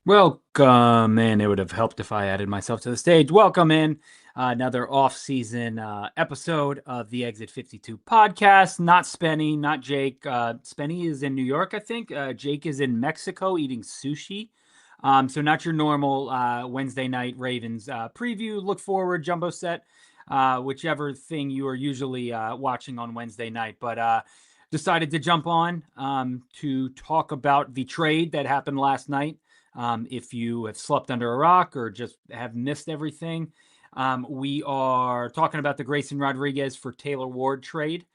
Welcome in. It would have helped if I added myself to the stage. Welcome in another off-season episode of the Exit 52 podcast. Not Spenny, not Jake. Spenny is in New York, I think. Jake is in Mexico eating sushi. So not your normal Wednesday night Ravens preview. Look forward, jumbo set, whichever thing you are usually watching on Wednesday night. But decided to jump on to talk about the trade that happened last night. If you have slept under a rock or just have missed everything, we are talking about the Grayson Rodriguez for Taylor Ward trade.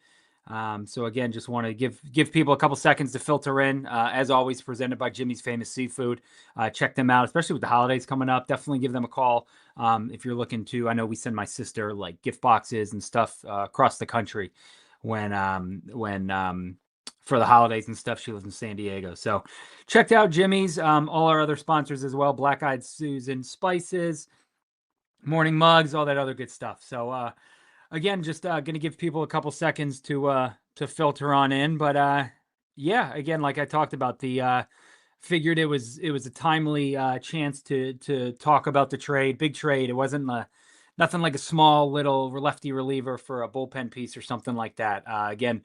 So again, just want to give people a couple seconds to filter in. As always, presented by Jimmy's Famous Seafood. Check them out, especially with the holidays coming up. Definitely give them a call if you're looking to. I know we send my sister like gift boxes and stuff across the country when for the holidays and stuff. She lives in San Diego. So checked out Jimmy's, all our other sponsors as well. Black Eyed Susan Spices, Morning Mugs, all that other good stuff. So again, just going to give people a couple seconds to filter on in. But yeah, again, like I talked about, the figured it was a timely chance to talk about the trade. Big trade. It wasn't nothing like a small little lefty reliever for a bullpen piece or something like that. Again,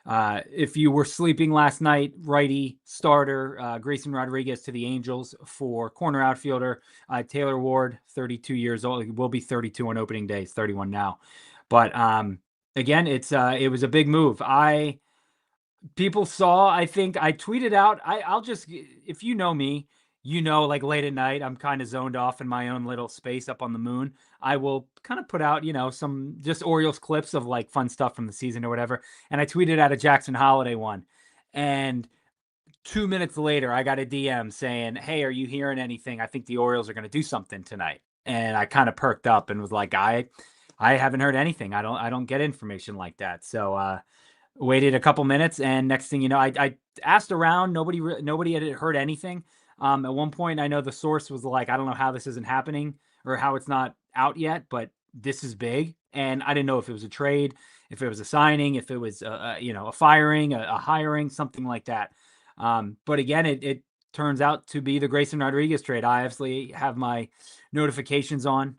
if you were sleeping last night, righty starter Grayson Rodriguez to the Angels for corner outfielder Taylor Ward, 32 years old. He will be 32 on opening day. He's 31 now. But again, it was a big move. People saw, I think I tweeted out, I'll just, if you know me, like late at night, I'm kind of zoned off in my own little space up on the moon. I will kind of put out, some just Orioles clips of like fun stuff from the season or whatever. And I tweeted out a Jackson Holiday one. And 2 minutes later, I got a DM saying, "Hey, are you hearing anything? I think the Orioles are going to do something tonight." And I kind of perked up and was like, I haven't heard anything. I don't get information like that. So waited a couple minutes, and next thing you know, I asked around. Nobody had heard anything. At one point, I know the source was like, "I don't know how this isn't happening or how it's not out yet, but this is big." And I didn't know if it was a trade, if it was a signing, if it was a firing, a hiring, something like that. But again, it turns out to be the Grayson Rodriguez trade. I obviously have my notifications on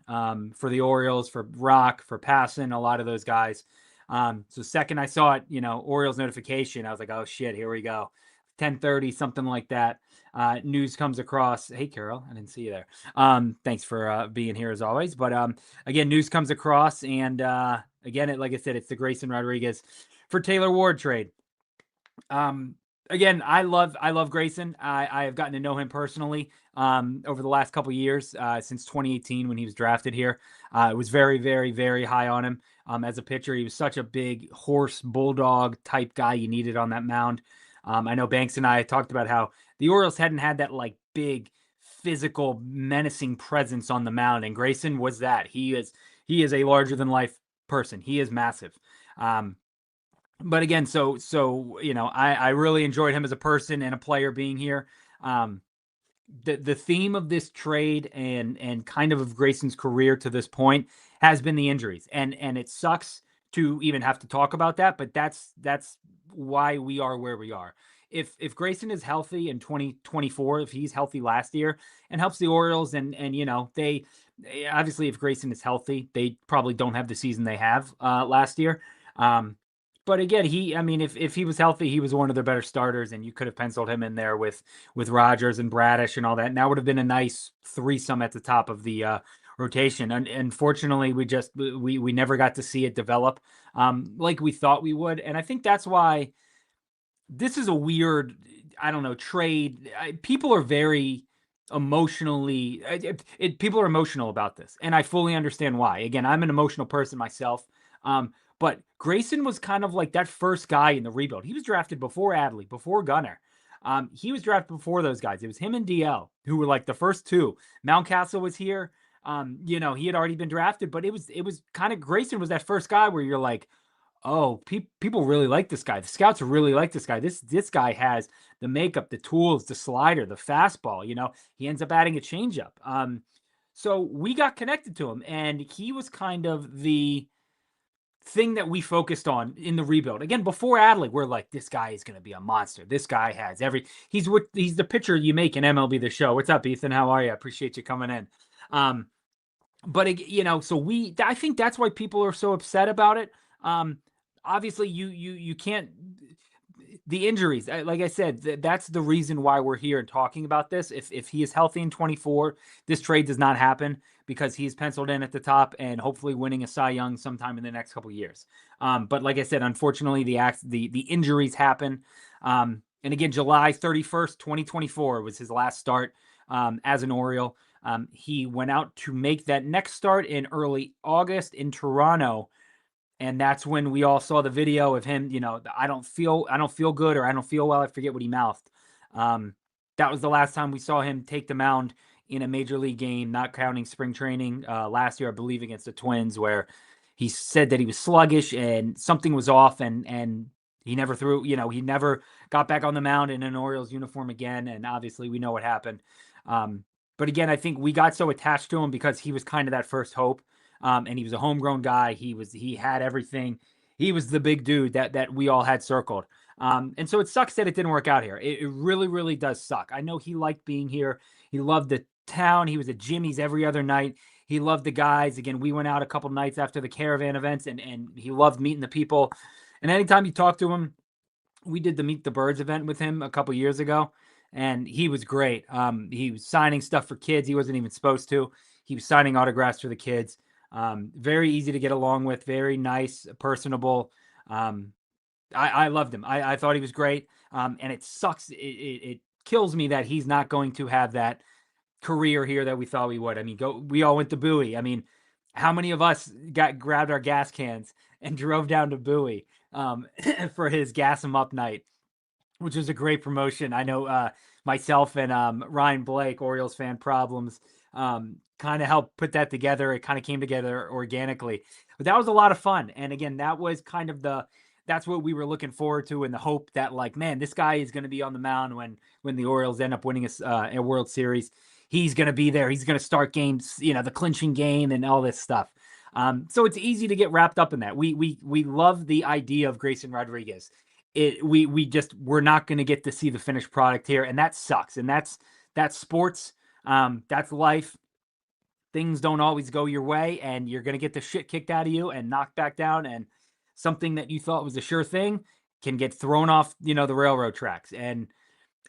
for the Orioles, for Rock, for Passan, a lot of those guys. So second I saw it, Orioles notification, I was like, oh shit, here we go. 10:30, something like that. News comes across. Hey, Carol, I didn't see you there. Thanks for being here as always. But again, news comes across, and again, like I said, it's the Grayson Rodriguez for Taylor Ward trade. Again, I love Grayson. I have gotten to know him personally over the last couple years, since 2018 when he was drafted here. I was very, very, very high on him as a pitcher. He was such a big horse bulldog type guy you needed on that mound. I know Banks and I talked about how the Orioles hadn't had that like big physical menacing presence on the mound, and Grayson was that. He is a larger than life person. He is massive. But again, so I really enjoyed him as a person and a player being here. The theme of this trade and kind of Grayson's career to this point has been the injuries, and it sucks to even have to talk about that, but that's why we are where we are. If Grayson is healthy in 2024, if he's healthy last year and helps the Orioles, and they obviously, if Grayson is healthy, they probably don't have the season they have last year. But again, if he was healthy, he was one of their better starters, and you could have penciled him in there with Rogers and Bradish and all that. And that would have been a nice threesome at the top of the rotation. And unfortunately, we never got to see it develop like we thought we would. And I think that's why this is a weird, I don't know, trade. People are very emotionally, people are emotional about this, and I fully understand why. Again, I'm an emotional person myself. But Grayson was kind of like that first guy in the rebuild. He was drafted before Adley, before Gunnar. He was drafted before those guys. It was him and DL who were like the first two. Mountcastle was here. He had already been drafted, but it was kind of, Grayson was that first guy where you're like, oh, people really like this guy. The scouts really like this guy. This guy has the makeup, the tools, the slider, the fastball. He ends up adding a changeup. So we got connected to him, and he was kind of the thing that we focused on in the rebuild. Again, before Adley, we're like, this guy is going to be a monster. This guy has he's the pitcher you make in MLB The Show. What's up, Ethan? How are you? I appreciate you coming in. But so I think that's why people are so upset about it. Obviously, you can't. The injuries, like I said, that's the reason why we're here and talking about this. If he is healthy in 24, this trade does not happen because he's penciled in at the top and hopefully winning a Cy Young sometime in the next couple of years. But like I said, unfortunately, the injuries happen. And again, July 31st, 2024 was his last start as an Oriole. He went out to make that next start in early August in Toronto. And that's when we all saw the video of him, I don't feel good, or I don't feel well. I forget what he mouthed. That was the last time we saw him take the mound in a major league game, not counting spring training last year, I believe, against the Twins, where he said that he was sluggish and something was off, and he never threw, he never got back on the mound in an Orioles uniform again. And obviously we know what happened. But again, I think we got so attached to him because he was kind of that first hope. And he was a homegrown guy. He had everything. He was the big dude that we all had circled. And so it sucks that it didn't work out here. It really, really does suck. I know he liked being here. He loved the town. He was at Jimmy's every other night. He loved the guys. Again, we went out a couple nights after the caravan events, and he loved meeting the people. And anytime you talk to him, we did the Meet the Birds event with him a couple years ago, and he was great. He was signing stuff for kids. He wasn't even supposed to. He was signing autographs for the kids. Very easy to get along with, very nice, personable. I loved him. I thought he was great. And it sucks. It kills me that he's not going to have that career here that we thought we would. I mean, we all went to Bowie. I mean, how many of us grabbed our gas cans and drove down to Bowie for his Gas 'em Up night, which was a great promotion. I know myself and Ryan Blake, Orioles Fan Problems, kind of helped put that together. It kind of came together organically, but that was a lot of fun. And again, that was kind of that's what we were looking forward to, in the hope that, like, man, this guy is going to be on the mound when the Orioles end up winning a World Series. He's going to be there. He's going to start games, the clinching game and all this stuff. So it's easy to get wrapped up in that. We love the idea of Grayson Rodriguez. We're not going to get to see the finished product here, and that sucks. And that's sports. That's life. Things don't always go your way, and you're going to get the shit kicked out of you and knocked back down, and something that you thought was a sure thing can get thrown off, the railroad tracks. And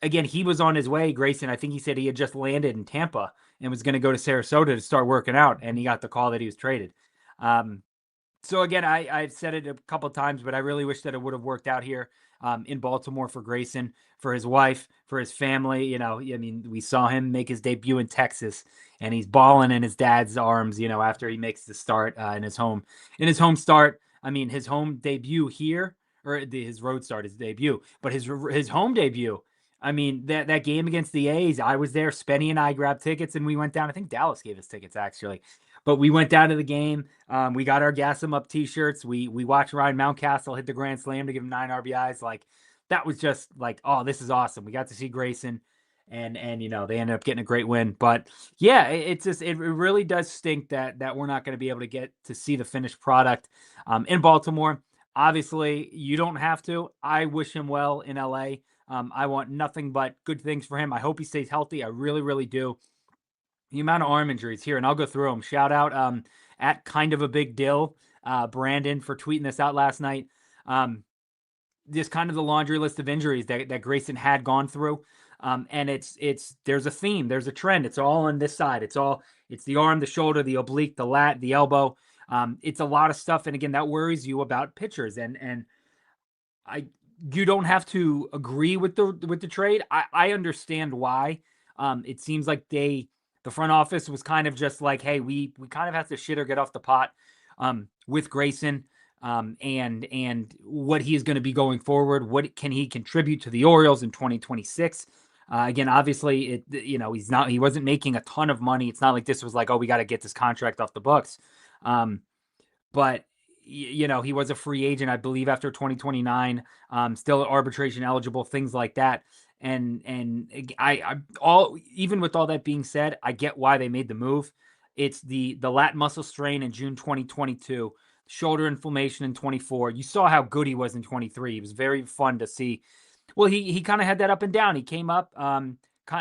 again, he was on his way, Grayson. I think he said he had just landed in Tampa and was going to go to Sarasota to start working out, and he got the call that he was traded. So again, I've said it a couple of times, but I really wish that it would have worked out here in Baltimore for Grayson, for his wife, for his family. I mean, we saw him make his debut in Texas, and he's balling in his dad's arms, after he makes the start in his home start. I mean, his home debut here, or his road start, his debut, but his home debut. I mean, that game against the A's, I was there. Spenny and I grabbed tickets, and we went down. I think Dallas gave us tickets, actually. But we went down to the game. We got our Gas 'em Up T-shirts. We watched Ryan Mountcastle hit the grand slam to give him 9 RBIs. Like, that was just like, oh, this is awesome. We got to see Grayson, and they ended up getting a great win. But yeah, it really does stink that we're not going to be able to get to see the finished product in Baltimore. Obviously, you don't have to. I wish him well in LA. I want nothing but good things for him. I hope he stays healthy. I really, really do. The amount of arm injuries here, and I'll go through them. Shout out at Kind of a Big Deal, Brandon, for tweeting this out last night. Just kind of the laundry list of injuries that Grayson had gone through. And there's a theme, there's a trend. It's all on this side. It's the arm, the shoulder, the oblique, the lat, the elbow. It's a lot of stuff. And again, that worries you about pitchers. And you don't have to agree with the trade. I understand why. It seems like the front office was kind of just like, hey, we kind of have to shit or get off the pot with Grayson and what he is going to be going forward. What can he contribute to the Orioles in 2026? Again, obviously, he wasn't making a ton of money. It's not like this was like, oh, we got to get this contract off the books. But he was a free agent, I believe, after 2029, still arbitration eligible, things like that. And even with all that being said, I get why they made the move. It's the lat muscle strain in June 2022 shoulder inflammation in 24. You saw how good he was in 23. He was very fun to see. Well, he kind of had that up and down. He came up,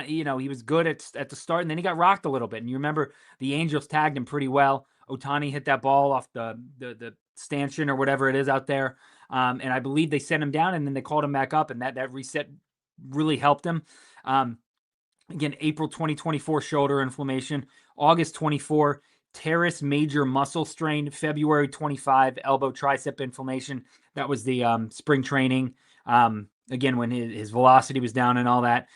he was good at the start, and then he got rocked a little bit. And you remember the Angels tagged him pretty well. Ohtani hit that ball off the stanchion or whatever it is out there, and I believe they sent him down, and then they called him back up, and that reset really helped him. Again, April 2024 shoulder inflammation, August 24 teres major muscle strain, February 25 elbow tricep inflammation. That was the spring training. Again, when his velocity was down and all that.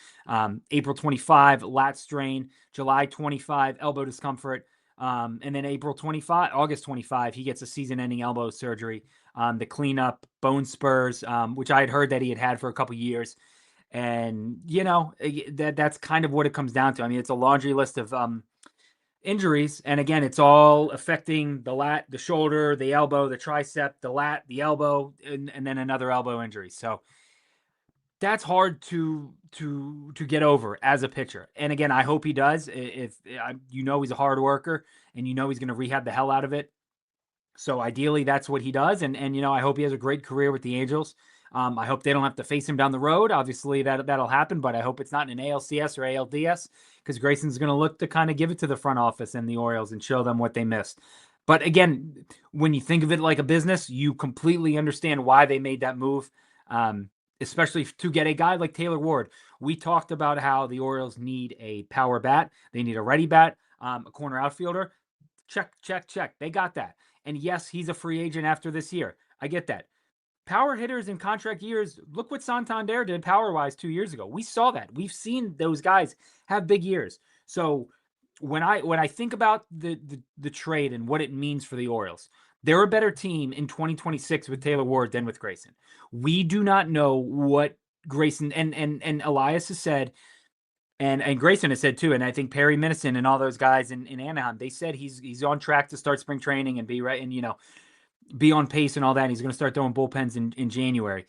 April 25 lat strain, July 25 elbow discomfort, and then August 25 he gets a season-ending elbow surgery. The cleanup bone spurs, which I had heard that he had for a couple years. And, that's kind of what it comes down to. I mean, it's a laundry list of injuries. And again, it's all affecting the lat, the shoulder, the elbow, the tricep, the lat, the elbow, and then another elbow injury. So that's hard to get over as a pitcher. And again, I hope he does. If he's a hard worker, and he's going to rehab the hell out of it. So ideally, that's what he does. And I hope he has a great career with the Angels. I hope they don't have to face him down the road. Obviously, that'll happen, but I hope it's not in an ALCS or ALDS, because Grayson's going to look to kind of give it to the front office and the Orioles and show them what they missed. But again, when you think of it like a business, you completely understand why they made that move, especially to get a guy like Taylor Ward. We talked about how the Orioles need a power bat. They need a ready bat, a corner outfielder. Check, check, check. They got that. And yes, he's a free agent after this year. I get that. Power hitters in contract years, look what Santander did power-wise 2 years ago. We saw that. We've seen those guys have big years. So when I think about the trade and what it means for the Orioles, they're a better team in 2026 with Taylor Ward than with Grayson. We do not know what Grayson and Elias has said, and Grayson has said too, and I think Perry Minison and all those guys in Anaheim, they said he's on track to start spring training and be right, and be on pace and all that. And he's going to start throwing bullpens in January.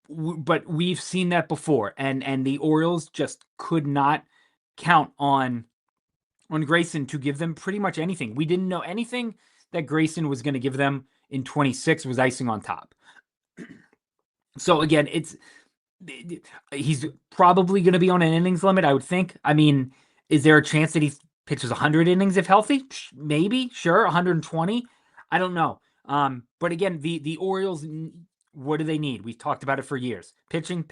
But we've seen that before, and the Orioles just could not count on Grayson to give them pretty much anything. We didn't know anything that Grayson was going to give them in 26 was icing on top. So again, he's probably going to be on an innings limit, I would think. I mean, is there a chance that he pitches 100 innings if healthy? Maybe, sure, 120. I don't know. But again, the Orioles, what do they need? We've talked about it for years. Pitching.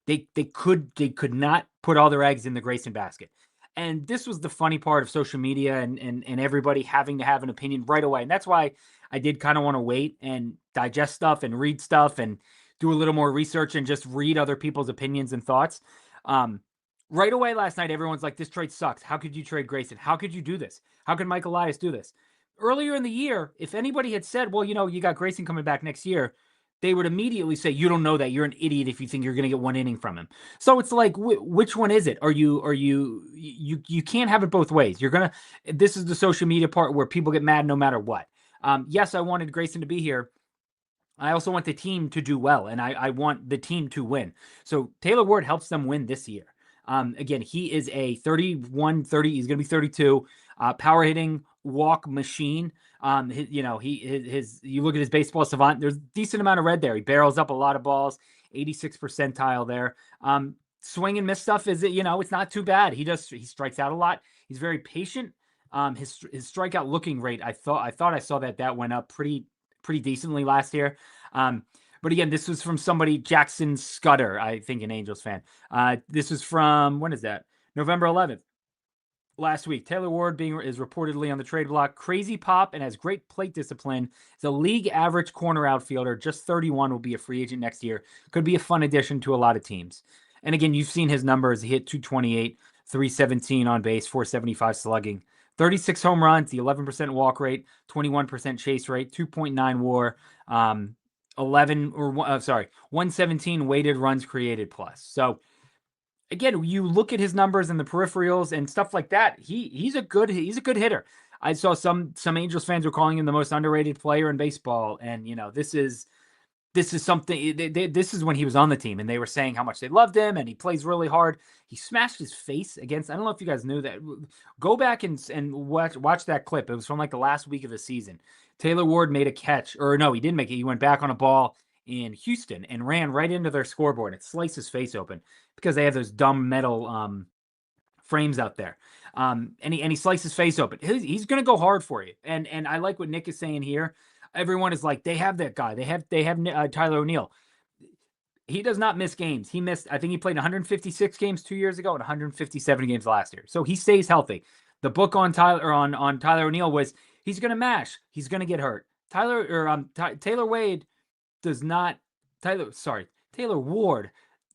They could not put all their eggs in the Grayson basket. And this was the funny part of social media and everybody having to have an opinion right away. And that's why I did kind of want to wait and digest stuff and read stuff and do a little more research and just read other people's opinions and thoughts. Right away last night, everyone's like, this trade sucks. How could you trade Grayson? How could you do this? How could Mike Elias do this? Earlier in the year, if anybody had said, well, you got Grayson coming back next year, they would immediately say, you don't know that. You're an idiot if you think you're going to get one inning from him. So it's like, which one is it? You can't have it both ways. This is the social media part where people get mad no matter what. Yes, I wanted Grayson to be here. I also want the team to do well, and I want the team to win. So Taylor Ward helps them win this year. Again, he is a 31, 30. He's going to be 32. Power hitting walk machine. You look at his baseball savant, there's a decent amount of red there. He barrels up a lot of balls, 86 percentile there. Swing and miss stuff it's not too bad. He strikes out a lot. He's very patient. His strikeout looking rate, I thought I saw that went up pretty decently last year. But again, this was from somebody, Jackson Scudder, I think an Angels fan. This was from, when is that? November 11th. Last week, Taylor Ward is reportedly on the trade block. Crazy pop and has great plate discipline. He's a league average corner outfielder. Just 31, will be a free agent next year. Could be a fun addition to a lot of teams. And again, you've seen his numbers. He hit 228, 317 on base, 475 slugging, 36 home runs, the 11% walk rate, 21% chase rate, 2.9 WAR, 117 weighted runs created plus. So again, you look at his numbers and the peripherals and stuff like that. He's a good hitter. I saw some Angels fans were calling him the most underrated player in baseball, and this is this is something. This is when he was on the team, and they were saying how much they loved him, and he plays really hard. He smashed his face against. I don't know if you guys knew that. Go back and watch that clip. It was from like the last week of the season. Taylor Ward made a catch, or no, he didn't make it. He went back on a ball in Houston and ran right into their scoreboard. It sliced his face open because they have those dumb metal frames out there. And he sliced his face open. He's going to go hard for you. And I like what Nick is saying here. Everyone is like, they have that guy. They have Tyler O'Neill. He does not miss games. He missed, I think he played 156 games 2 years ago and 157 games last year. So he stays healthy. The book on Tyler O'Neill was he's going to mash. He's going to get hurt. Taylor Wade does not. Taylor Ward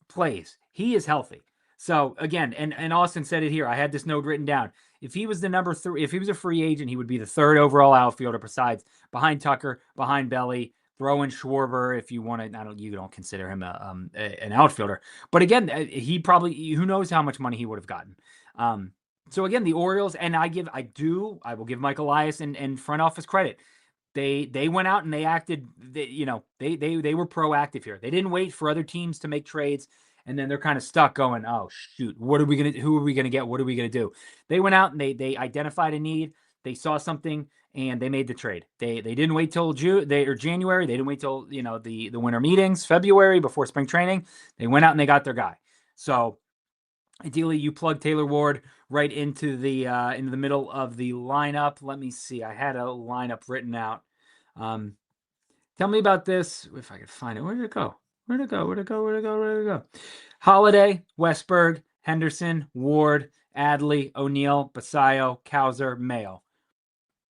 plays. He is healthy. So again, and Austin said it here. I had this note written down. If he was the number 3, if he was a free agent, he would be the 3rd overall outfielder behind Tucker, behind Belly. Throw in Schwarber if you want to. You don't consider him an outfielder, but again, he probably, who knows how much money he would have gotten. So again, the Orioles, and I will give Mike Elias and front office credit. They went out and they acted. They were proactive here. They didn't wait for other teams to make trades, and then they're kind of stuck going, oh shoot, who are we gonna get? What are we gonna do? They went out and they identified a need. They saw something and they made the trade. They didn't wait till January. They didn't wait till the winter meetings, February, before spring training. They went out and they got their guy. So ideally, you plug Taylor Ward right into the middle of the lineup. Let me see. I had a lineup written out. Tell me about this if I could find it. Where did it go? Holiday, Westberg, Henderson, Ward, Adley, O'Neill, Basayo, Cowser, Mayo.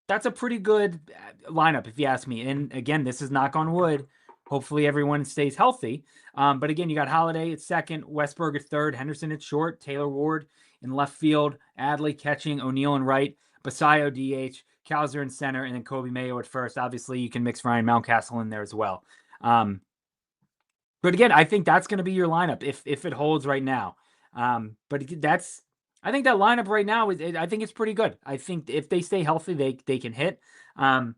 That's a pretty good lineup, if you ask me. And again, this is knock on wood. Hopefully everyone stays healthy. But again, you got Holiday at second, Westberg at third, Henderson at short, Taylor Ward in left field, Adley catching, O'Neill in right, Basayo DH, Cowser in center, and then Kobe Mayo at first. Obviously, you can mix Ryan Mountcastle in there as well. But again, I think that's going to be your lineup if it holds right now. But I think that lineup right now I think it's pretty good. I think if they stay healthy, they can hit. And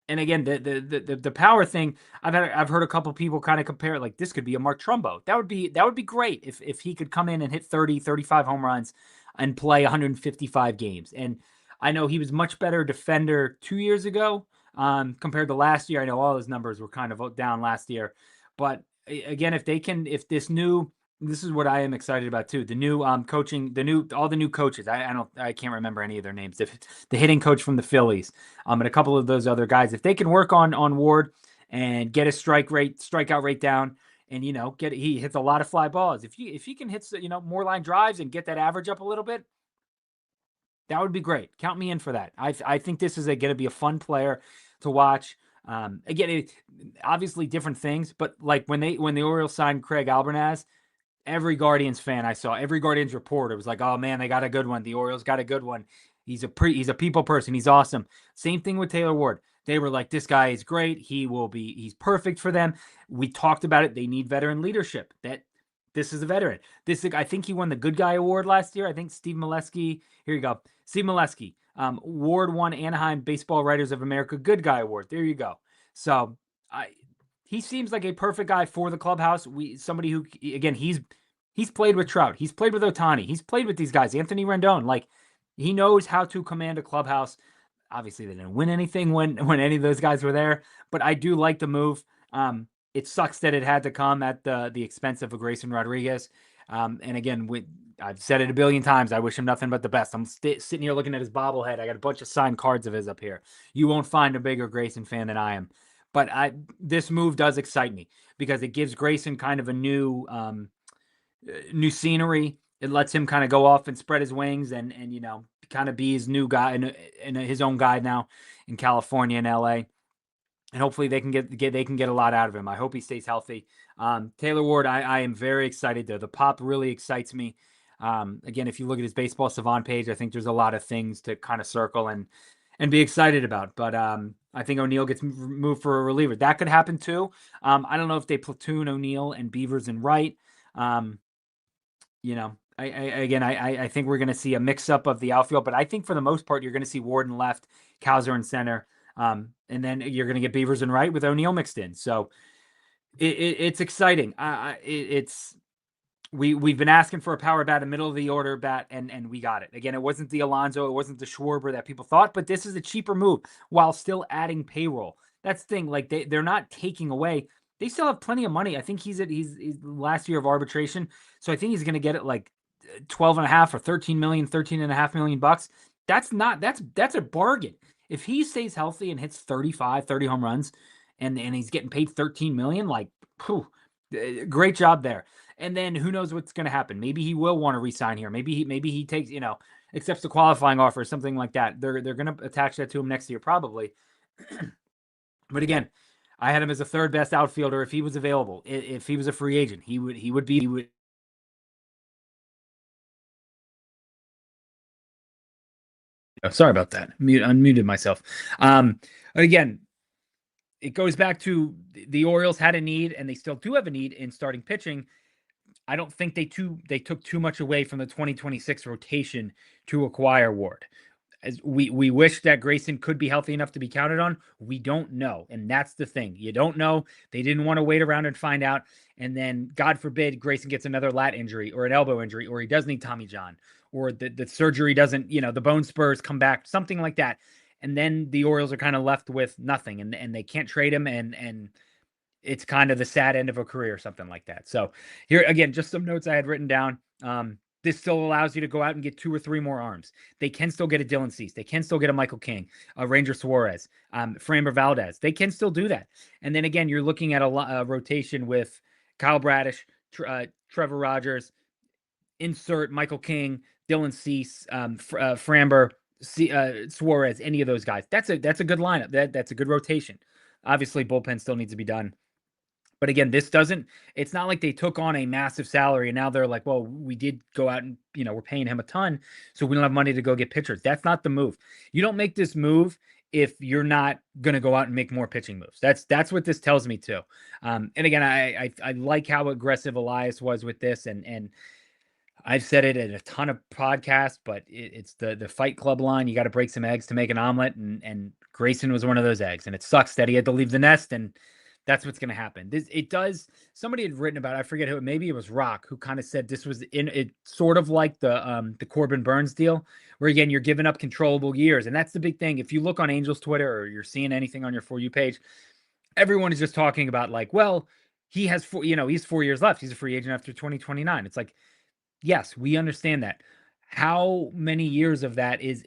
again, the power thing, I've heard a couple people kind of compare it, like this could be a Mark Trumbo. That would be great if he could come in and hit 30, 35 home runs and play 155 games. And I know he was much better defender 2 years ago compared to last year. I know all his numbers were kind of down last year, but again, this is what I am excited about too. The new coaching, all the new coaches. I can't remember any of their names. The hitting coach from the Phillies, and a couple of those other guys. If they can work on Ward and get his strikeout rate down, and he hits a lot of fly balls. If he can hit more line drives and get that average up a little bit, that would be great. Count me in for that. I think this is going to be a fun player to watch. Again, obviously different things, but like when the Orioles signed Craig Albernaz, every Guardians fan I saw, every Guardians reporter was like, "Oh man, they got a good one. The Orioles got a good one. He's a people person. He's awesome." Same thing with Taylor Ward. They were like, "This guy is great. He's perfect for them." We talked about it. They need veteran leadership. This is a veteran. I think he won the Good Guy Award last year. I think Steve Molesky. Here you go, Steve Molesky. Ward won Anaheim Baseball Writers of America Good Guy Award. There you go. So he seems like a perfect guy for the clubhouse. Somebody who, again, he's played with Trout. He's played with Ohtani. He's played with these guys. Anthony Rendon. Like, he knows how to command a clubhouse. Obviously, they didn't win anything when any of those guys were there, but I do like the move. It sucks that it had to come at the expense of a Grayson Rodriguez. And again, I've said it a billion times. I wish him nothing but the best. I'm sitting here looking at his bobblehead. I got a bunch of signed cards of his up here. You won't find a bigger Grayson fan than I am. But this move does excite me because it gives Grayson kind of a new scenery. It lets him kind of go off and spread his wings and kind of be his new guy and his own guy now in California and LA. And hopefully they can get a lot out of him. I hope he stays healthy. Taylor Ward, I am very excited though. The pop really excites me. Again, if you look at his Baseball Savant page, I think there's a lot of things to kind of circle and be excited about. But I think O'Neill gets moved for a reliever. That could happen too. I don't know if they platoon O'Neill and Beavers in right. I think we're going to see a mix-up of the outfield, but I think for the most part, you're going to see Ward in left, Cowser in center, and then you're going to get Beavers in right with O'Neill mixed in. So It's exciting. It's we've been asking for a power bat, a middle of the order bat, and we got it. Again, it wasn't the Alonso, it wasn't the Schwarber that people thought, but this is a cheaper move while still adding payroll. That's the thing. Like they're not taking away. They still have plenty of money. I think he's last year of arbitration, so I think he's going to get it like 12 and a half or 13 million, 13 and a half million bucks. That's a bargain. If he stays healthy and hits 35, 30 home runs and he's getting paid 13 million, like, whew, great job there. And then who knows what's going to happen? Maybe he will want to resign here. Maybe he takes, accepts the qualifying offer or something like that. They're going to attach that to him next year probably. But again, I had him as a third best outfielder if he was available. If he was a free agent, he would be. Oh, sorry about that. Unmuted myself. Again, it goes back to the Orioles had a need, and they still do have a need in starting pitching. I don't think they took too much away from the 2026 rotation to acquire Ward. As we wish that Grayson could be healthy enough to be counted on. We don't know, and that's the thing. You don't know. They didn't want to wait around and find out, and then God forbid Grayson gets another lat injury or an elbow injury, or he does need Tommy John, or the surgery doesn't, the bone spurs come back, something like that, and then the Orioles are kind of left with nothing, and they can't trade him, and it's kind of the sad end of a career or something like that. So here again, just some notes I had written down. This still allows you to go out and get 2 or 3 more arms. They can still get a Dylan Cease. They can still get a Michael King, a Ranger Suarez, Framber Valdez. They can still do that. And then again, you're looking at a rotation with Kyle Bradish, Trevor Rogers, insert Michael King, Dylan Cease, Framber, Suarez, any of those guys. That's a good lineup. That's a good rotation. Obviously, bullpen still needs to be done. But again, it's not like they took on a massive salary and now they're like, well, we did go out and, we're paying him a ton, so we don't have money to go get pitchers. That's not the move. You don't make this move if you're not going to go out and make more pitching moves. That's what this tells me too. And again, I like how aggressive Elias was with this, and I've said it in a ton of podcasts, but it's the Fight Club line. You got to break some eggs to make an omelet, and Grayson was one of those eggs, and it sucks that he had to leave the nest, and that's what's going to happen. It does. Somebody had written about it, I forget who. Maybe it was Rock who kind of said this was in it, sort of like the Corbin Burns deal, where again you're giving up controllable years, and that's the big thing. If you look on Angels Twitter or you're seeing anything on your For You page, everyone is just talking about like, well, he has he's 4 years left. He's a free agent after 2029. It's like, yes, we understand that. How many years of that is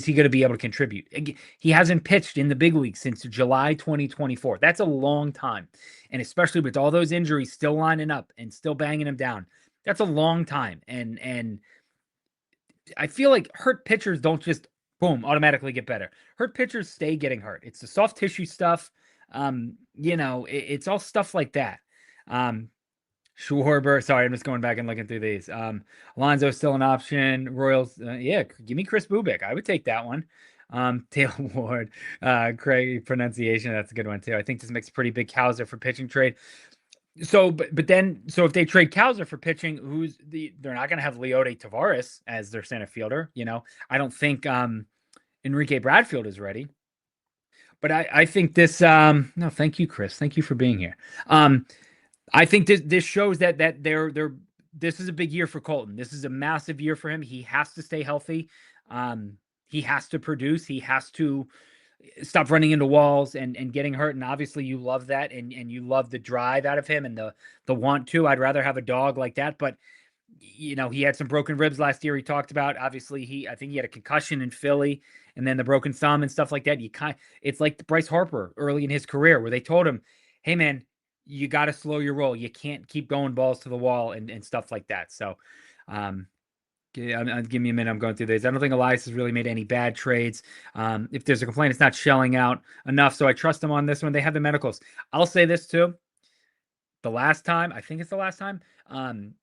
he going to be able to contribute? He hasn't pitched in the big league since July 2024. That's a long time. And especially with all those injuries still lining up and still banging him down, that's a long time. And I feel like hurt pitchers don't just, boom, automatically get better. Hurt pitchers stay getting hurt. It's the soft tissue stuff. It's all stuff like that. Schwarber, sorry, I'm just going back and looking through these. Alonso's still an option. Royals, give me Chris Bubik. I would take that one. Taylor Ward, Craig pronunciation, that's a good one too. I think this makes a pretty big Cowser for pitching trade. So, but then if they trade Cowser for pitching, they're not going to have Leody Tavares as their center fielder. I don't think Enrique Bradfield is ready. But I think this. No, thank you, Chris. Thank you for being here. I think this shows that this is a big year for Colton. This is a massive year for him. He has to stay healthy. He has to produce. He has to stop running into walls and getting hurt. And obviously you love that, and you love the drive out of him and the want to. I'd rather have a dog like that. But he had some broken ribs last year. He talked about, obviously I think he had a concussion in Philly and then the broken thumb and stuff like that. It's like Bryce Harper early in his career where they told him, hey man, you got to slow your roll. You can't keep going balls to the wall and stuff like that. So, give me a minute. I'm going through these. I don't think Elias has really made any bad trades. If there's a complaint, it's not shelling out enough. So I trust them on this one. They have the medicals. I'll say this too. I think it's the last time,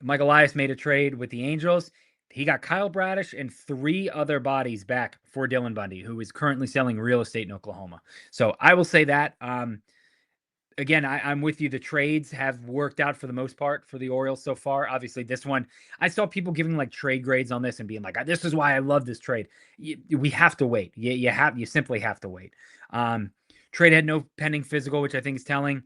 Mike Elias made a trade with the Angels. He got Kyle Bradish and 3 other bodies back for Dylan Bundy, who is currently selling real estate in Oklahoma. So I will say that. Again, I'm with you. The trades have worked out for the most part for the Orioles so far. Obviously, this one, I saw people giving like trade grades on this and being like, this is why I love this trade. We have to wait. You simply have to wait. Trade had no pending physical, which I think is telling.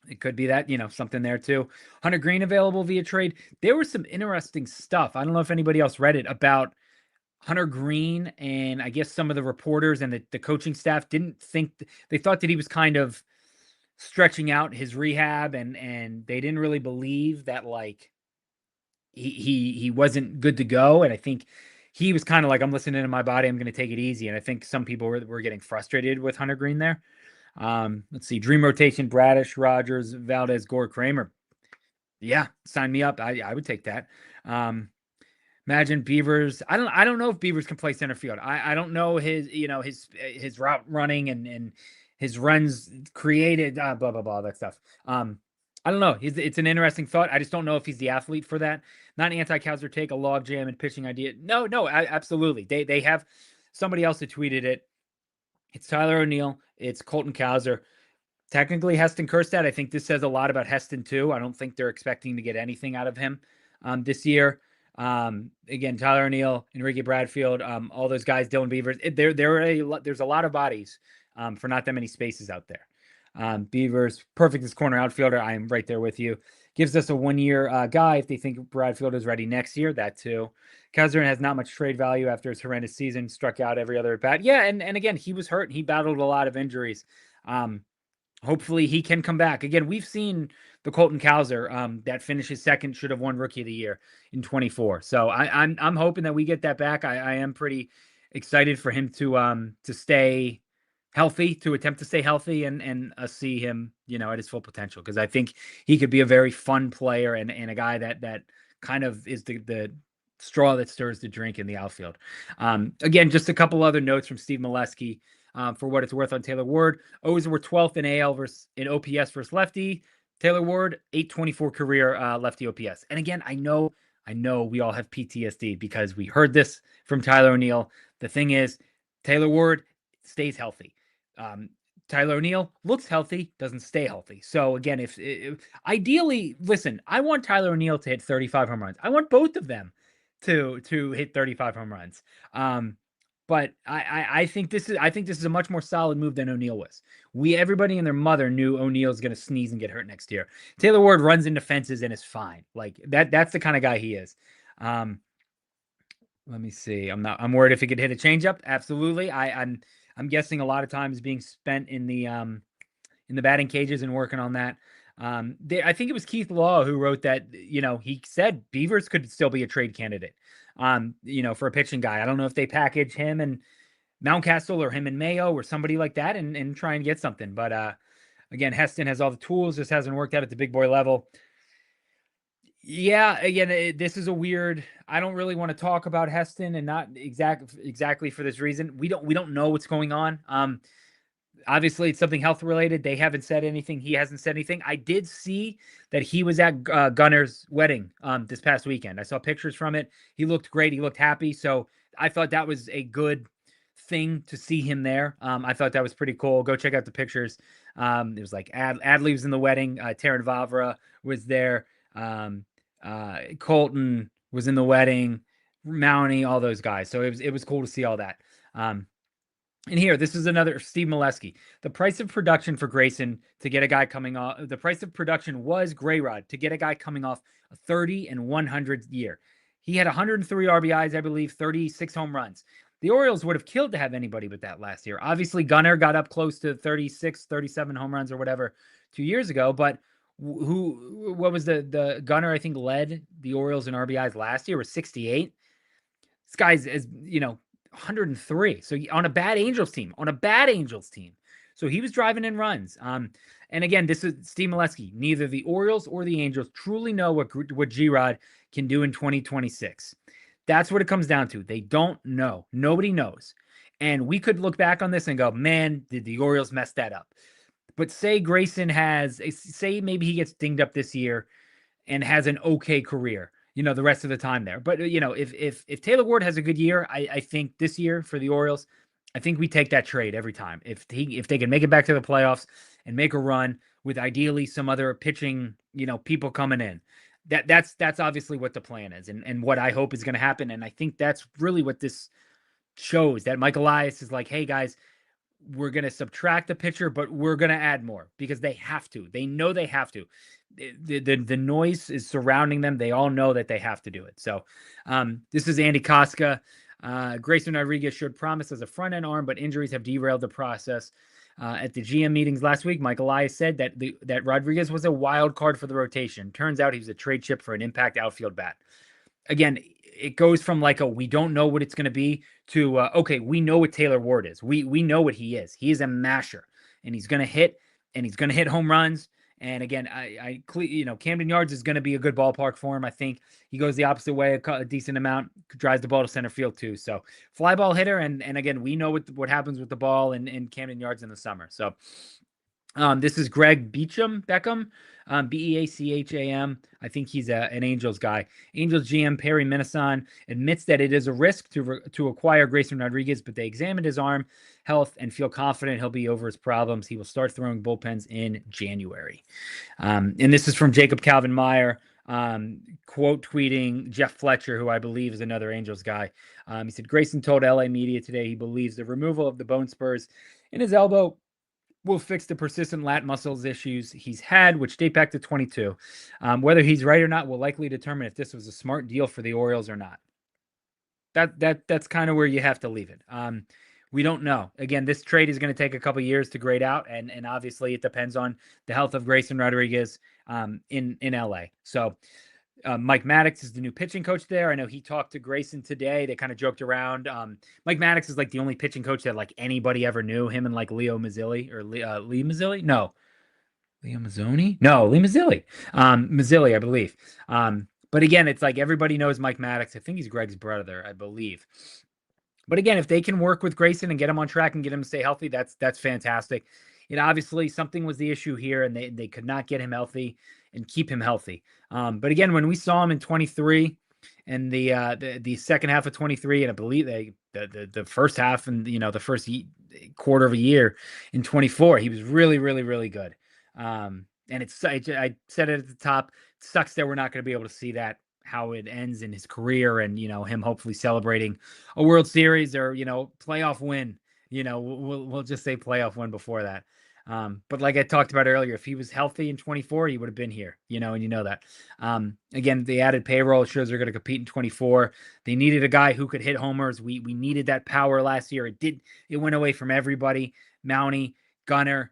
It could be that, something there too. Hunter Green available via trade. There was some interesting stuff. I don't know if anybody else read it about Hunter Green, and I guess some of the reporters and the coaching staff didn't think they thought that he was kind of stretching out his rehab, and they didn't really believe that like he wasn't good to go. And I think he was kind of like, I'm listening to my body, I'm going to take it easy. And I think some people were getting frustrated with Hunter Green there. Let's see, dream rotation: Bradish, Rogers, Valdez, Gore, Kramer. Yeah, sign me up. I would take that. Imagine Beavers. I don't know if Beavers can play center field. I don't know his route running and his runs created, blah blah blah, that stuff. I don't know. It's an interesting thought. I just don't know if he's the athlete for that. Not an anti-Cowser take, a log jam and pitching idea. No, absolutely. They have somebody else that tweeted it. It's Tyler O'Neill. It's Colton Cowser. Technically, Heston Kjerstad. I think this says a lot about Heston too. I don't think they're expecting to get anything out of him this year. Again, Tyler O'Neill, Enrique Bradfield, all those guys, Dylan Beavers. There's a lot of bodies for not that many spaces out there. Beavers, perfect as corner outfielder. I am right there with you. Gives us a 1-year guy if they think Bradfield is ready next year. That too. Kazran has not much trade value after his horrendous season. Struck out every other at bat. Yeah, and again, he was hurt. He battled a lot of injuries. Hopefully he can come back. Again, we've seen the Colton Cowser that finishes second, should have won Rookie of the Year in 24. So I'm hoping that we get that back. I am pretty excited for him to stay healthy, to attempt to stay healthy, and see him at his full potential, because I think he could be a very fun player and a guy that kind of is the straw that stirs the drink in the outfield. Again, just a couple other notes from Steve Molesky. For what it's worth on Taylor Ward. O's were 12th in AL in OPS versus lefty. Taylor Ward, 824 career lefty OPS. And again, I know we all have PTSD because we heard this from Tyler O'Neill. The thing is, Taylor Ward stays healthy. Tyler O'Neill looks healthy, doesn't stay healthy. So again, if ideally, listen, I want Tyler O'Neill to hit 35 home runs. I want both of them to hit 35 home runs. But I think this is a much more solid move than O'Neill was. Everybody and their mother knew O'Neill's going to sneeze and get hurt next year. Taylor Ward runs into fences and is fine. Like that's the kind of guy he is. Let me see. I'm worried if he could hit a changeup. Absolutely. I'm guessing a lot of time is being spent in the batting cages and working on that. I think it was Keith Law who wrote that, he said Beavers could still be a trade candidate, for a pitching guy. I don't know if they package him and Mountcastle or him and Mayo or somebody like that and try and get something. But again, Heston has all the tools, just hasn't worked out at the big boy level. Yeah, again, this is a weird. I don't really want to talk about Heston, and not exactly for this reason. We don't know what's going on. Obviously, it's something health related. They haven't said anything. He hasn't said anything. I did see that he was at Gunner's wedding this past weekend. I saw pictures from it. He looked great. He looked happy. So I thought that was a good thing to see him there. I thought that was pretty cool. Go check out the pictures. It was like Adley was in the wedding. Taryn Vavra was there. Colton was in the wedding. Mountie, all those guys. So it was cool to see all that. And here, this is another Steve Molesky. The price of production for Grayson to get a guy coming off, the price of production was Grayrod to get a guy coming off a 30 and 100 year. He had 103 RBIs, I believe, 36 home runs. The Orioles would have killed to have anybody but that last year. Obviously, Gunner got up close to 36, 37 home runs or whatever 2 years ago. But what was the Gunner, I think, led the Orioles in RBIs last year, was 68. This guy's, 103. So on a bad Angels team. So he was driving in runs. And again, this is Steve Molesky. Neither the Orioles or the Angels truly know what G-Rod can do in 2026. That's what it comes down to. They don't know. Nobody knows. And we could look back on this and go, man, did the Orioles mess that up? But say maybe he gets dinged up this year and has an okay career, the rest of the time there. But, if Taylor Ward has a good year, I think this year for the Orioles, I think we take that trade every time. If they can make it back to the playoffs and make a run with ideally some other pitching, people coming in, that's obviously what the plan is and what I hope is going to happen. And I think that's really what this shows, that Mike Elias is like, hey guys, we're going to subtract the pitcher, but we're going to add more because they have to. They know they have to. The noise is surrounding them. They all know that they have to do it. So this is Andy Koska. Grayson Rodriguez showed promise as a front-end arm, but injuries have derailed the process. At the GM meetings last week, Mike Elias said that Rodriguez was a wild card for the rotation. Turns out he was a trade chip for an impact outfield bat. Again, it goes from like we don't know what it's going to be to okay, we know what Taylor Ward is. We know what he is. He is a masher, and he's going to hit, and he's going to hit home runs. And again, Camden Yards is going to be a good ballpark for him. I think he goes the opposite way a decent amount, drives the ball to center field too. So fly ball hitter, and again, we know what happens with the ball in Camden Yards in the summer. So this is Greg Beckham, Beacham. I think he's an Angels guy. Angels GM Perry Minasan admits that it is a risk to acquire Grayson Rodriguez, but they examined his arm health and feel confident he'll be over his problems. He will start throwing bullpens in January. And this is from Jacob Calvin Meyer, quote tweeting Jeff Fletcher, who I believe is another Angels guy. He said, Grayson told LA media today he believes the removal of the bone spurs in his elbow will fix the persistent lat muscles issues he's had, which date back to 22. Whether he's right or not will likely determine if this was a smart deal for the Orioles or not. That's kind of where you have to leave it. We don't know. Again, this trade is going to take a couple years to grade out, and obviously it depends on the health of Grayson Rodriguez in LA. So Mike Maddox is the new pitching coach there. I know he talked to Grayson today. They kind of joked around. Mike Maddox is like the only pitching coach that like anybody ever knew. Him and like Leo Mazzilli or Lee Mazzilli? No. Leo Mazzoni? No, Lee Mazzilli. Mazzilli, I believe. But again, it's like everybody knows Mike Maddox. I think he's Greg's brother, I believe. But again, if they can work with Grayson and get him on track and get him to stay healthy, that's fantastic. Obviously something was the issue here, and they could not get him healthy and keep him healthy. But again, when we saw him in 23 and the second half of 23, and I believe the first half and the first quarter of a year in 24, he was really, really, really good. And I said it at the top. It sucks that we're not going to be able to see that, how it ends in his career, and him hopefully celebrating a World Series or playoff win. We'll just say playoff win before that. But like I talked about earlier, if he was healthy in 24, he would have been here, and that. Again, the added payroll shows they're going to compete in 24. They needed a guy who could hit homers. We needed that power last year. It went away from everybody. Mountie, Gunner,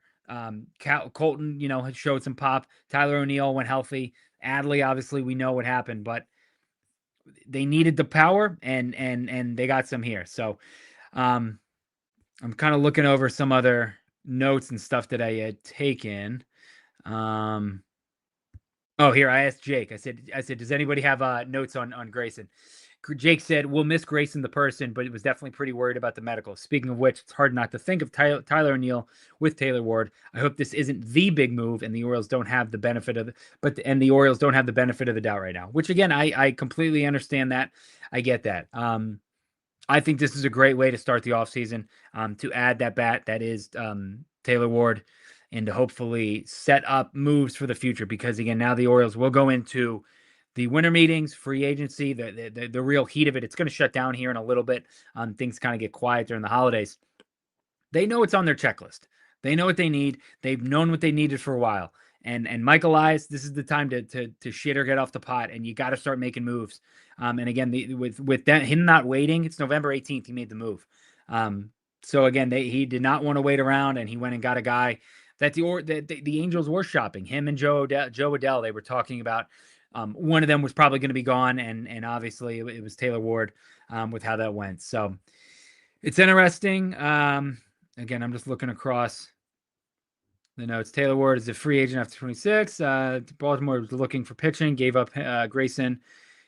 Colton, had showed some pop. Tyler O'Neill went healthy. Adley, obviously, we know what happened, but they needed the power, and they got some here. So, I'm kind of looking over some other notes and stuff that I had taken. Here, I asked Jake. I said, does anybody have notes on Grayson? Jake said, we'll miss Grayson the person, but he was definitely pretty worried about the medical. Speaking of which, it's hard not to think of Tyler O'Neill with Taylor Ward. I hope this isn't the big move, and the Orioles don't have the benefit of the Orioles don't have the benefit of the doubt right now. Which again, I completely understand that. I get that. I think this is a great way to start the offseason, to add that bat that is Taylor Ward, and to hopefully set up moves for the future. Because again, now the Orioles will go into the winter meetings, free agency, the real heat of it. It's going to shut down here in a little bit. Things kind of get quiet during the holidays. They know it's on their checklist. They know what they need. They've known what they needed for a while. And Mike Elias, this is the time to shit or get off the pot, and you got to start making moves. And again, with that, him not waiting, it's November 18th he made the move. So again, he did not want to wait around, and he went and got a guy that the Angels were shopping. Him and Joe Adell, they were talking about. One of them was probably going to be gone, and obviously it was Taylor Ward with how that went. So it's interesting. Again, I'm just looking across the notes. Taylor Ward is a free agent after 26. Baltimore was looking for pitching, gave up Grayson.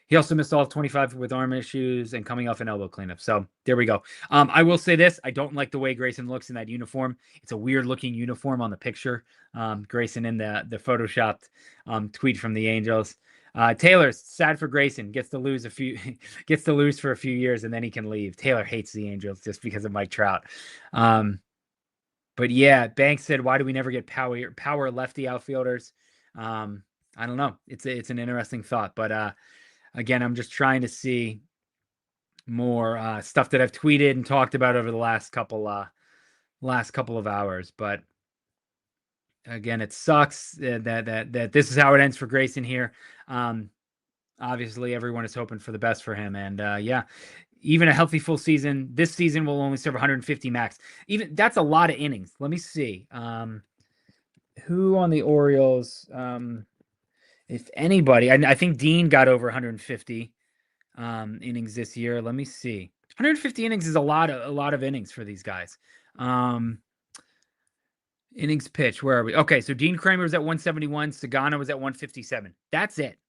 He also missed all of 25 with arm issues and coming off an elbow cleanup. So there we go. I will say this. I don't like the way Grayson looks in that uniform. It's a weird looking uniform on the picture. Grayson in the photoshopped tweet from the Angels. Taylor's sad for Grayson, gets to lose for a few years, and then he can leave. Taylor hates the Angels just because of Mike Trout. But yeah, Banks said, why do we never get power lefty outfielders? I don't know. It's an interesting thought, but again, I'm just trying to see more stuff that I've tweeted and talked about over the last couple last couple of hours. But again, it sucks that this is how it ends for Grayson here. Obviously, everyone is hoping for the best for him, and yeah, even a healthy full season this season will only serve 150 max. Even that's a lot of innings. Let me see. Who on the Orioles? If anybody, I think Dean got over 150 innings this year. Let me see. 150 innings is a lot of innings for these guys. Innings pitch. Where are we? Okay, so Dean Kramer was at 171. Sagana was at 157. That's it.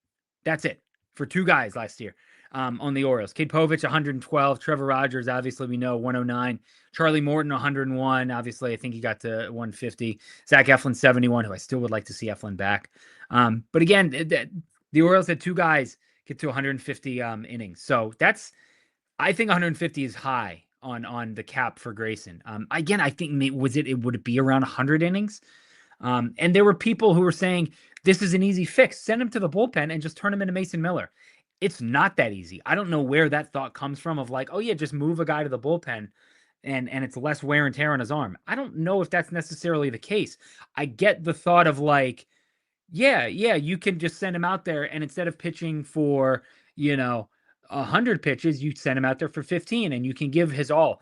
That's it for two guys last year on the Orioles. Cade Povich, 112. Trevor Rogers, obviously, we know, 109. Charlie Morton, 101. Obviously, I think he got to 150. Zach Eflin, 71, who I still would like to see Eflin back. But again, the Orioles had two guys get to 150 innings. So I think 150 is high on the cap for Grayson. Again, I think would it be around 100 innings? And there were people who were saying this is an easy fix. Send him to the bullpen and just turn him into Mason Miller. It's not that easy. I don't know where that thought comes from of like, oh yeah, just move a guy to the bullpen and it's less wear and tear on his arm. I don't know if that's necessarily the case. I get the thought of like, yeah, you can just send him out there and instead of pitching for, 100 pitches, you send him out there for 15 and you can give his all.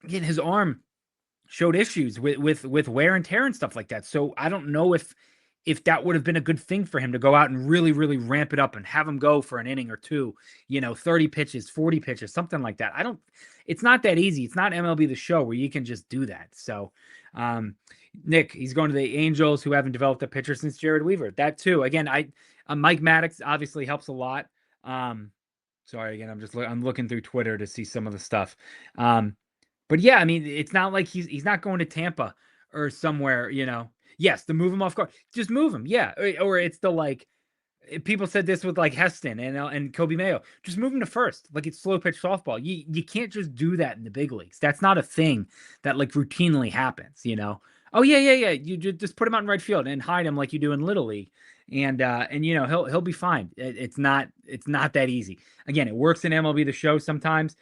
Again, his arm showed issues with wear and tear and stuff like that. So I don't know if that would have been a good thing for him to go out and really, really ramp it up and have him go for an inning or two, 30 pitches, 40 pitches, something like that. It's not that easy. It's not MLB The Show where you can just do that. So, Nick, he's going to the Angels who haven't developed a pitcher since Jared Weaver. That too. Again, Mike Maddox obviously helps a lot. Sorry, again, I'm looking through Twitter to see some of the stuff. But yeah, I mean, it's not like he's not going to Tampa or somewhere, Yes, to move him off guard, just move him. Yeah, or it's the like people said this with like Heston and Kobe Mayo, just move him to first. Like it's slow pitch softball. You can't just do that in the big leagues. That's not a thing that like routinely happens. Oh yeah. You just put him out in right field and hide him like you do in Little League, and he'll be fine. It's not that easy. Again, it works in MLB The Show sometimes.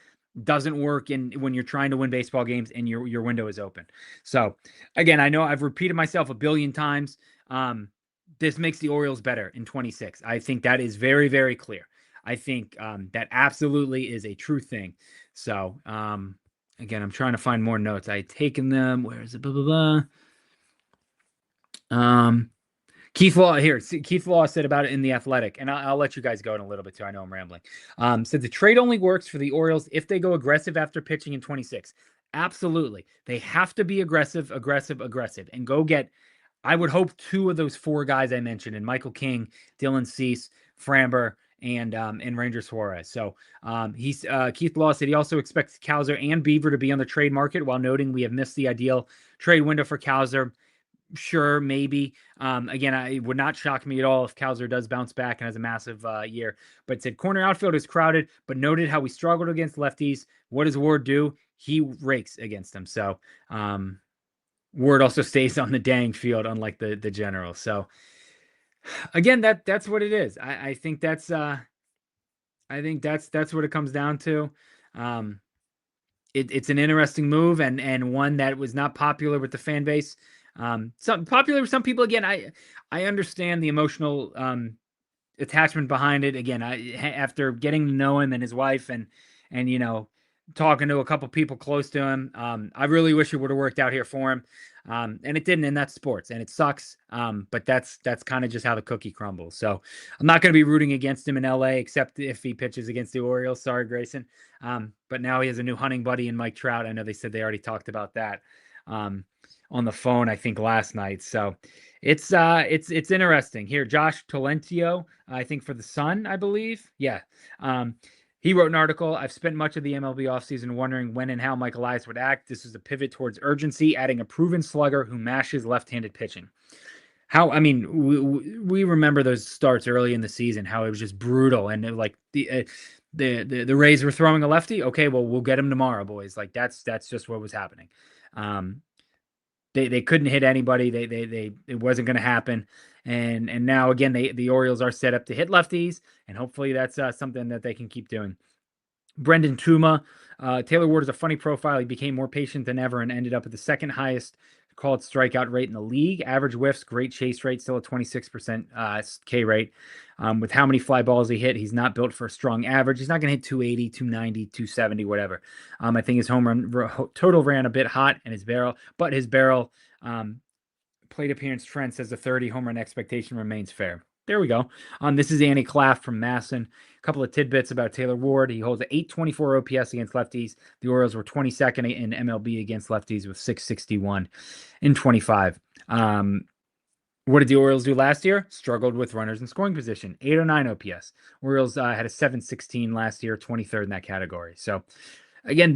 Doesn't work when you're trying to win baseball games and your window is open. So again, I know I've repeated myself a billion times. This makes the Orioles better in 26. I think that is very, very clear. I think that absolutely is a true thing. So again, I'm trying to find more notes. I had taken them. Where is it? Blah, blah, blah. Keith Law said about it in The Athletic, and I'll let you guys go in a little bit too. I know I'm rambling. Said the trade only works for the Orioles if they go aggressive after pitching in 26. Absolutely. They have to be aggressive, and go get, I would hope, two of those four guys I mentioned, and Michael King, Dylan Cease, Framber, and Ranger Suarez. So Keith Law said he also expects Cowser and Beaver to be on the trade market, while noting we have missed the ideal trade window for Cowser. Sure, maybe. Again, it would not shock me at all if Cowser does bounce back and has a massive year. But said corner outfield is crowded, but noted how we struggled against lefties. What does Ward do? He rakes against them. So Ward also stays on the dang field, unlike the general. So again, that's what it is. I think that's what it comes down to. It's an interesting move and one that was not popular with the fan base. Some popular with some people. Again, I understand the emotional attachment behind it. Again, after getting to know him and his wife and talking to a couple people close to him, I really wish it would have worked out here for him. And it didn't, and that's sports and it sucks. But that's kind of just how the cookie crumbles. So I'm not going to be rooting against him in LA, except if he pitches against the Orioles. Sorry, Grayson. But now he has a new hunting buddy in Mike Trout. I know they said they already talked about that on the phone, I think last night. So it's interesting here. Josh Tolentio, I think for the Sun, I believe. Yeah. He wrote an article. I've spent much of the MLB offseason wondering when and how Mike Elias would act. This was a pivot towards urgency, adding a proven slugger who mashes left-handed pitching. We remember those starts early in the season, how it was just brutal. And the Rays were throwing a lefty. Okay, well, we'll get him tomorrow, boys. Like that's just what was happening. They couldn't hit anybody. It wasn't going to happen. And now again, the Orioles are set up to hit lefties, and hopefully that's something that they can keep doing. Brendan Tuma. Taylor Ward is a funny profile. He became more patient than ever and ended up at the second highest called strikeout rate in the league. Average whiffs, great chase rate, still a 26% K rate. With how many fly balls he hit, he's not built for a strong average. He's not going to hit 280, 290, 270, whatever. I think his home run total ran a bit hot and his barrel, but his barrel plate appearance trend says the 30 home run expectation remains fair. There we go. This is Andy Claff from Masson. A couple of tidbits about Taylor Ward. He holds an 824 OPS against lefties. The Orioles were 22nd in MLB against lefties with 661 in 25. What did the Orioles do last year? Struggled with runners in scoring position. 809 OPS. Orioles had a 716 last year, 23rd in that category. So, again,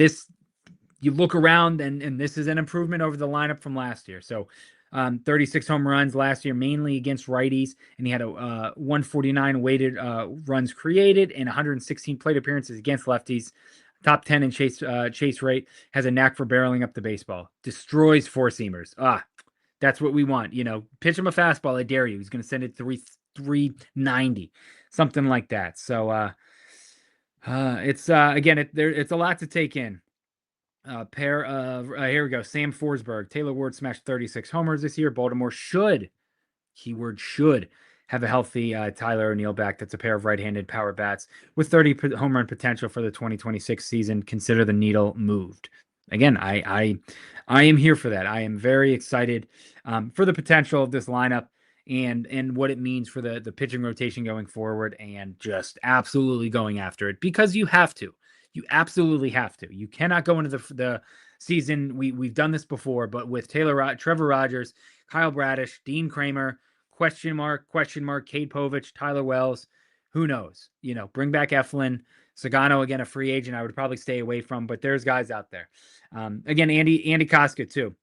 you look around, and this is an improvement over the lineup from last year. So, 36 home runs last year, mainly against righties, and he had a 149 weighted runs created and 116 plate appearances against lefties. Top 10 in chase rate. Has a knack for barreling up the baseball. Destroys four seamers. That's what we want. Pitch him a fastball. I dare you. He's going to send it 390, something like that. So it's again, it's a lot to take in. Pair of here we go. Sam Forsberg. Taylor Ward smashed 36 homers this year. Baltimore should, keyword should, have a healthy Tyler O'Neill back. That's a pair of right-handed power bats with 30 home run potential for the 2026 season. Consider the needle moved. Again, I am here for that. I am very excited for the potential of this lineup and what it means for the pitching rotation going forward, and just absolutely going after it, because you have to. You absolutely have to. You cannot go into the season. We've done this before, but with Trevor Rogers, Kyle Bradish, Dean Kramer, question mark, Cade Povich, Tyler Wells, who knows? Bring back Eflin, Sagano, again, a free agent I would probably stay away from, but there's guys out there. Again, Andy Koska too.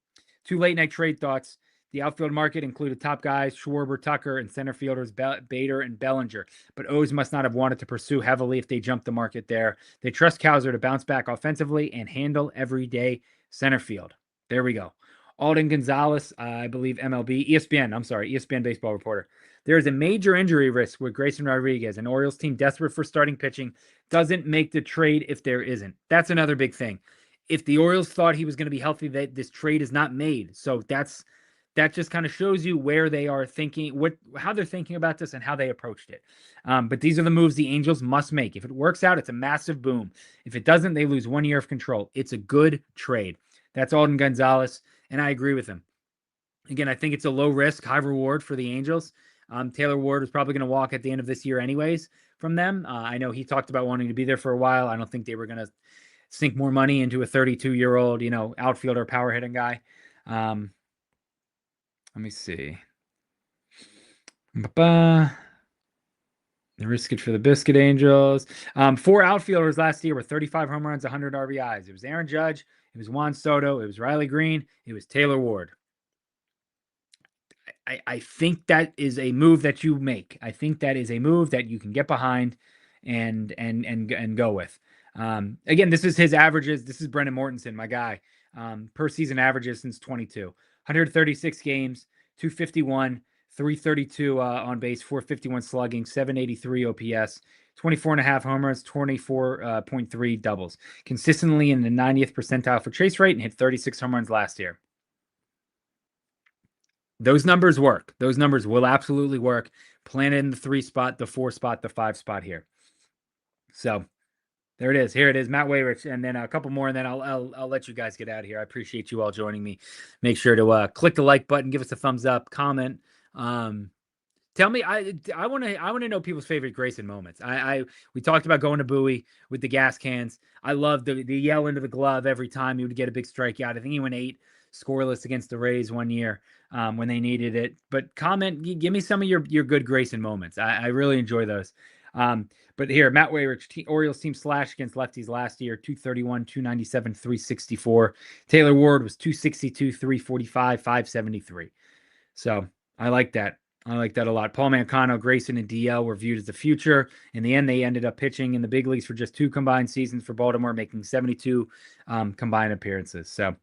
2 late night trade thoughts. The outfield market included top guys Schwarber, Tucker, and center fielders Bader and Bellinger. But O's must not have wanted to pursue heavily if they jumped the market there. They trust Cowser to bounce back offensively and handle everyday center field. There we go. Alden Gonzalez, I believe ESPN baseball reporter. There is a major injury risk with Grayson Rodriguez, an Orioles team desperate for starting pitching doesn't make the trade if there isn't. That's another big thing. If the Orioles thought he was going to be healthy, this trade is not made. So that just kind of shows you where they are thinking, how they're thinking about this and how they approached it. But these are the moves the Angels must make. If it works out, it's a massive boom. If it doesn't, they lose 1 year of control. It's a good trade. That's Alden Gonzalez, and I agree with him. Again, I think it's a low risk, high reward for the Angels. Taylor Ward was probably going to walk at the end of this year anyways from them. I know he talked about wanting to be there for a while. I don't think they were going to sink more money into a 32-year-old, outfielder, power hitting guy. Let me see. The risk it for the Biscuit Angels. 4 outfielders last year were 35 home runs, 100 RBIs. It was Aaron Judge, it was Juan Soto, it was Riley Green, it was Taylor Ward. I think that is a move that you make. I think that is a move that you can get behind and go with. Again, this is his averages. This is Brendan Mortensen, my guy. Per season averages since 22. 136 games, 251, 332 on base, 451 slugging, 783 OPS, 24 and a half homers, 24.3 doubles. Consistently in the 90th percentile for chase rate and hit 36 home runs last year. Those numbers work. Those numbers will absolutely work. Planted in the 3 spot, the 4 spot, the 5 spot here. So there it is. Here it is, Matt Wayrich, and then a couple more, and then I'll let you guys get out of here. I appreciate you all joining me. Make sure to click the like button, give us a thumbs up, comment. Tell me, I want to know people's favorite Grayson moments. We talked about going to Bowie with the gas cans. I love the yell into the glove every time he would get a big strikeout. I think he went 8 scoreless against the Rays one year when they needed it. But give me some of your good Grayson moments. I really enjoy those. But here, Matt Wayrich, Orioles team slash against lefties last year, 231, 297, 364. Taylor Ward was 262, 345, 573. So I like that. I like that a lot. Paul Mancano, Grayson, and DL were viewed as the future. In the end, they ended up pitching in the big leagues for just 2 combined seasons for Baltimore, making 72 combined appearances. So,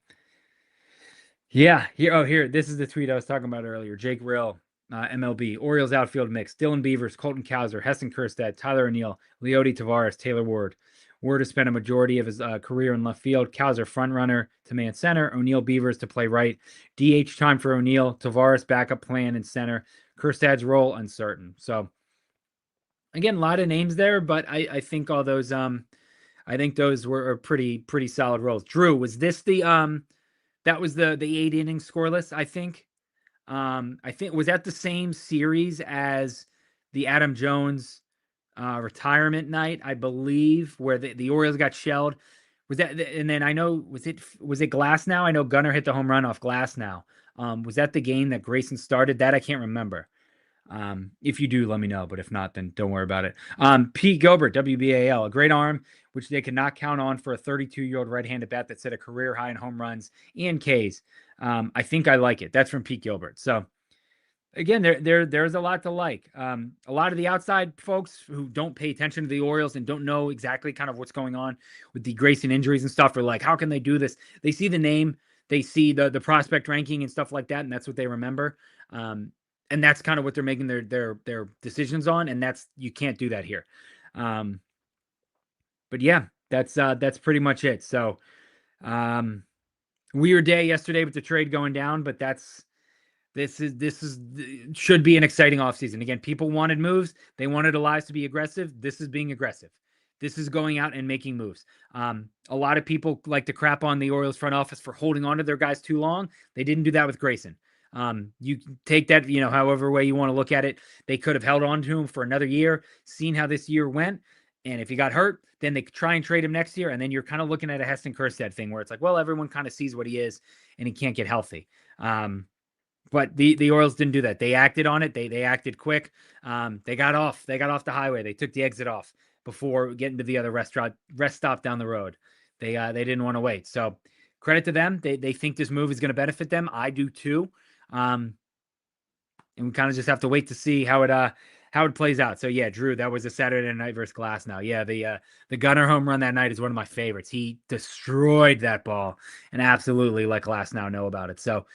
yeah. Here. This is the tweet I was talking about earlier. Jake Rill, MLB. Orioles outfield mix. Dylan Beavers, Colton Cowser, Heston Kjerstad, Tyler O'Neill, Leody Tavares, Taylor Ward. Ward to spend a majority of his career in left field. Cowser front runner to man center. O'Neill Beavers to play right. DH time for O'Neill. Tavares backup plan in center. Kerstad's role uncertain. So again, a lot of names there, but I think all those I think those were pretty solid roles. Drew, was this the that was the 8 inning scoreless? I think was that the same series as the Adam Jones retirement night, I believe, where the Orioles got shelled. Was that, and then I know, was it Glass now? I know Gunnar hit the home run off Glass now. Was that the game that Grayson started? That I can't remember. If you do, let me know. But if not, then don't worry about it. Pete Gilbert, WBAL, a great arm, which they could not count on for a 32-year-old right-handed bat that set a career high in home runs and Ks. I think I like it. That's from Pete Gilbert. So again, there's a lot to like. A lot of the outside folks who don't pay attention to the Orioles and don't know exactly kind of what's going on with the Grayson injuries and stuff are like, how can they do this? They see the name, they see the prospect ranking and stuff like that, and that's what they remember. And that's kind of what they're making their decisions on, and you can't do that here. But yeah, that's pretty much it. So weird day yesterday with the trade going down, but this should be an exciting offseason. Again, people wanted moves. They wanted Elias to be aggressive. This is being aggressive. This is going out and making moves. A lot of people like to crap on the Orioles front office for holding on to their guys too long. They didn't do that with Grayson. You take that, however way you want to look at it. They could have held on to him for another year, seen how this year went. And if he got hurt, then they could try and trade him next year. And then you're kind of looking at a Heston Kjerstad thing where it's like, well, everyone kind of sees what he is and he can't get healthy. But the Orioles didn't do that. They acted on it. They acted quick. They got off the highway. They took the exit off before getting to the other rest stop down the road. They didn't want to wait. So credit to them. They think this move is going to benefit them. I do too. And we kind of just have to wait to see how it plays out. So yeah, Drew, that was a Saturday night versus Glass now. Yeah, the Gunnar home run that night is one of my favorites. He destroyed that ball and absolutely let Glass now know about it. So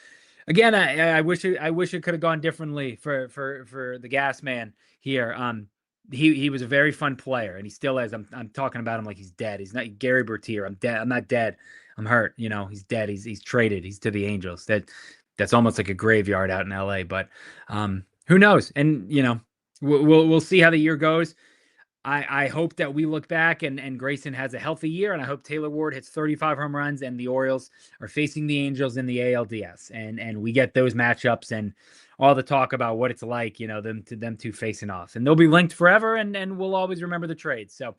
again, I wish it could have gone differently for the Gas Man here. He was a very fun player, and he still is. I'm talking about him like he's dead. He's not Gary Bertier. I'm dead. I'm not dead. I'm hurt. He's dead. He's traded. He's to the Angels. That's almost like a graveyard out in LA. But who knows? And we'll see how the year goes. I hope that we look back and Grayson has a healthy year, and I hope Taylor Ward hits 35 home runs and the Orioles are facing the Angels in the ALDS, and we get those matchups and all the talk about what it's like, them two facing off, and they'll be linked forever, and we'll always remember the trade. So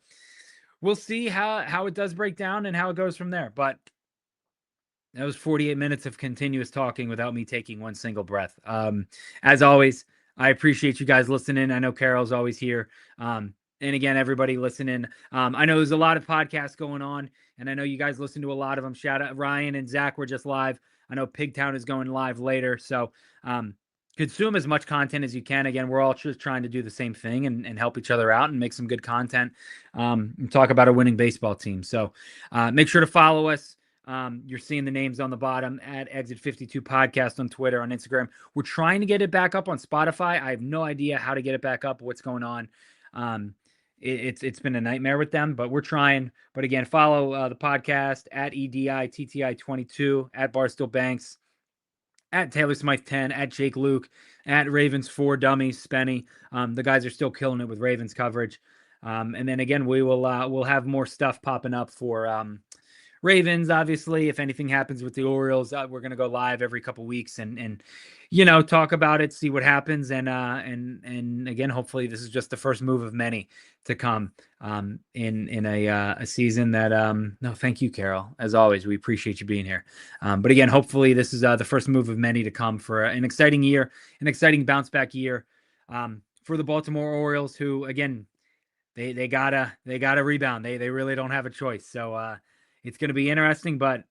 we'll see how it does break down and how it goes from there. But that was 48 minutes of continuous talking without me taking one single breath. As always, I appreciate you guys listening. I know Carol's always here. And again, everybody listening, I know there's a lot of podcasts going on, and I know you guys listen to a lot of them. Shout out Ryan and Zach were just live. I know Pigtown is going live later. So consume as much content as you can. Again, we're all just trying to do the same thing and help each other out and make some good content and talk about a winning baseball team. So make sure to follow us. You're seeing the names on the bottom at Exit 52 Podcast on Twitter, on Instagram. We're trying to get it back up on Spotify. I have no idea how to get it back up, what's going on. It's been a nightmare with them, but we're trying. But again, follow the podcast at EDITTI22, at Barstool Banks, at Taylor Smythe 10, at Jake Luke, at Ravens 4 Dummies, Spenny. The guys are still killing it with Ravens coverage. And then again, we'll have more stuff popping up for Ravens. Obviously, if anything happens with the Orioles, we're going to go live every couple weeks and talk about it, see what happens. And again, hopefully this is just the first move of many to come in a season that, no, thank you, Carol. As always, we appreciate you being here. But again, hopefully this is the first move of many to come for an exciting year, an exciting bounce back year for the Baltimore Orioles, who again, they gotta rebound. They really don't have a choice. So it's going to be interesting, but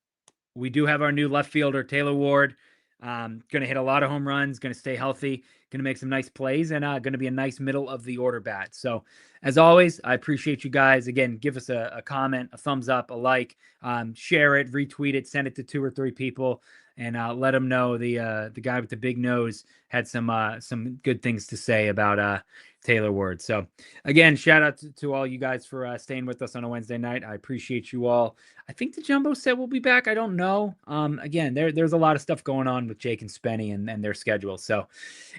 we do have our new left fielder, Taylor Ward, going to hit a lot of home runs, going to stay healthy, going to make some nice plays, and going to be a nice middle of the order bat. So as always, I appreciate you guys. Again, give us a comment, a thumbs up, a like, share it, retweet it, send it to 2 or 3 people, and let them know the guy with the big nose had some good things to say about Taylor Ward. So again, shout out to all you guys for staying with us on a Wednesday night. I appreciate you all. I think the Jumbo set will be back. I don't know. Again, there's a lot of stuff going on with Jake and Spenny and their schedule. So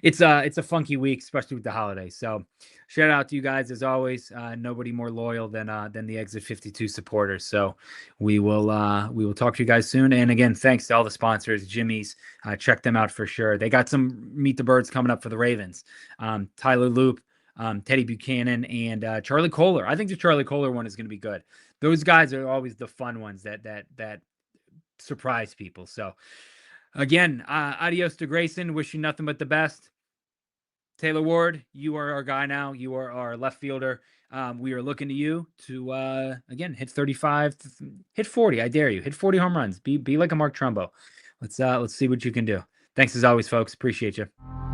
it's a funky week, especially with the holidays. So shout out to you guys as always. Nobody more loyal than the Exit 52 supporters. So we will talk to you guys soon. And again, thanks to all the sponsors, Jimmy's. Check them out for sure. They got some Meet the Birds coming up for the Ravens. Tyler Loop, Teddy Buchanan, and Charlie Kohler. I think the Charlie Kohler one is going to be good. Those guys are always the fun ones that surprise people. So again, adios to Grayson. Wish you nothing but the best. Taylor Ward, you are our guy now. You are our left fielder. We are looking to you to again hit 35, hit 40. I dare you. Hit 40 home runs. Be like a Mark Trumbo. Let's see what you can do. Thanks as always, folks. Appreciate you.